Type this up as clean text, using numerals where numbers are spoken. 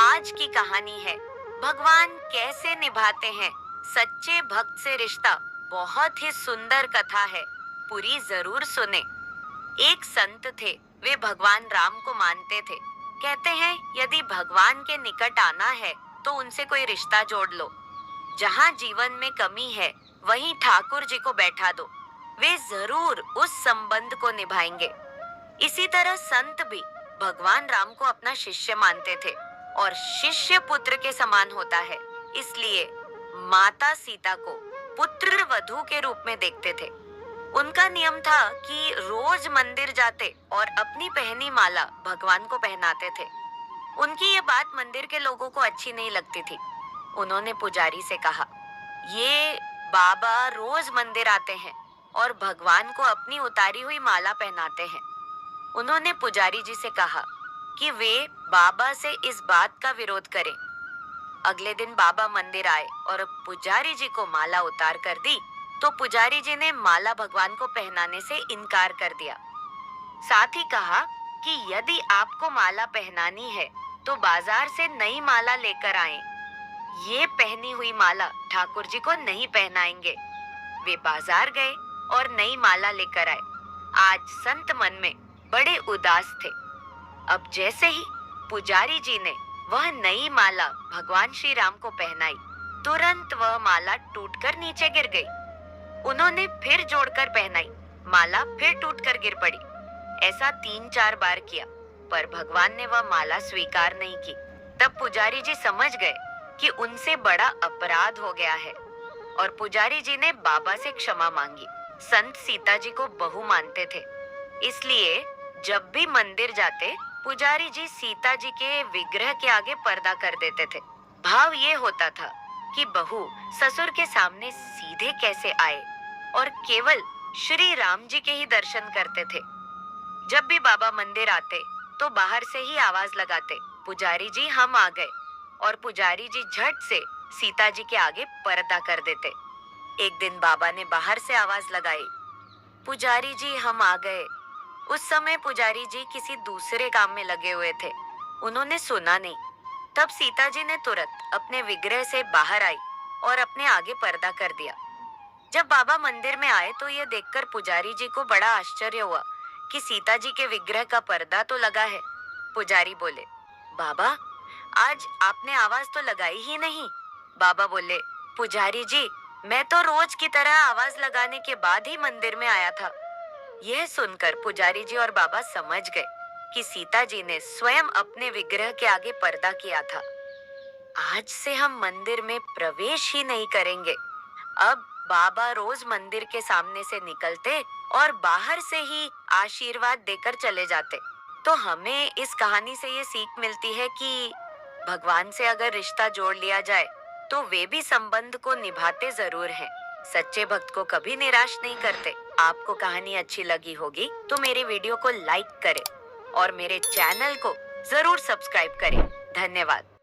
आज की कहानी है भगवान कैसे निभाते हैं सच्चे भक्त से रिश्ता। बहुत ही सुंदर कथा है, पूरी जरूर सुने। एक संत थे, वे भगवान राम को मानते थे। कहते हैं यदि भगवान के निकट आना है तो उनसे कोई रिश्ता जोड़ लो। जहाँ जीवन में कमी है वहीं ठाकुर जी को बैठा दो, वे जरूर उस संबंध को निभाएंगे। इसी तरह संत भी भगवान राम को अपना शिष्य मानते थे और शिष्य पुत्र के समान होता है, इसलिए माता सीता को पुत्र वधू के रूप में देखते थे। उनका नियम था कि रोज मंदिर जाते और अपनी पहनी माला भगवान को पहनाते थे। उनकी ये बात मंदिर के लोगों को अच्छी नहीं लगती थी। उन्होंने पुजारी से कहा, ये बाबा रोज मंदिर आते हैं और भगवान को अपनी उतारी हुई माला पहनाते हैं। उन्होंने पुजारी जी से कहा कि वे बाबा से इस बात का विरोध करें। अगले दिन बाबा मंदिर आए और पुजारी जी को माला उतार कर दी, तो पुजारी जी ने माला भगवान को पहनाने से इनकार कर दिया। साथ ही कहा कि यदि आपको माला पहनानी है तो बाजार से नई माला लेकर आएं। ये पहनी हुई माला ठाकुर जी को नहीं पहनाएंगे। वे बाजार गए और नई माला लेकर आए। आज संत मन में बड़े उदास थे। अब जैसे ही पुजारी जी ने वह नई माला भगवान श्री राम को पहनाई, तुरंत वह माला टूटकर नीचे गिर गई। उन्होंने फिर जोड़कर पहनाई, माला फिर टूटकर गिर पड़ी। ऐसा 3-4 बार किया, पर भगवान ने वह माला स्वीकार नहीं की। तब पुजारी जी समझ गए कि उनसे बड़ा अपराध हो गया है और पुजारी जी ने बाबा से क्षमा मांगी। संत सीता जी को बहू मानते थे, इसलिए जब भी मंदिर जाते पुजारी जी सीता जी के विग्रह के आगे पर्दा कर देते थे। भाव ये होता था कि बहू ससुर के सामने सीधे कैसे आए और केवल श्री राम जी के ही दर्शन करते थे। जब भी बाबा मंदिर आते तो बाहर से ही आवाज लगाते, पुजारी जी हम आ गए, और पुजारी जी झट से सीता जी के आगे पर्दा कर देते। एक दिन बाबा ने बाहर से आवाज लगाई, पुजारी जी हम आ गए। उस समय पुजारी जी किसी दूसरे काम में लगे हुए थे, उन्होंने सुना नहीं। तब सीता जी ने तुरंत अपने विग्रह से बाहर आई और अपने आगे पर्दा कर दिया। जब बाबा मंदिर में आए तो यह देखकर पुजारी जी को बड़ा आश्चर्य हुआ कि सीता जी के विग्रह का पर्दा तो लगा है। पुजारी बोले, बाबा आज आपने आवाज तो लगाई ही नहीं। बाबा बोले, पुजारी जी मैं तो रोज की तरह आवाज लगाने के बाद ही मंदिर में आया था। यह सुनकर पुजारी जी और बाबा समझ गए कि सीता जी ने स्वयं अपने विग्रह के आगे पर्दा किया था। आज से हम मंदिर में प्रवेश ही नहीं करेंगे। अब बाबा रोज मंदिर के सामने से निकलते और बाहर से ही आशीर्वाद देकर चले जाते। तो हमें इस कहानी से ये सीख मिलती है कि भगवान से अगर रिश्ता जोड़ लिया जाए तो वे भी संबंध को निभाते जरूर हैं। सच्चे भक्त को कभी निराश नहीं करते। आपको कहानी अच्छी लगी होगी तो मेरे वीडियो को लाइक करें और मेरे चैनल को जरूर सब्सक्राइब करें। धन्यवाद।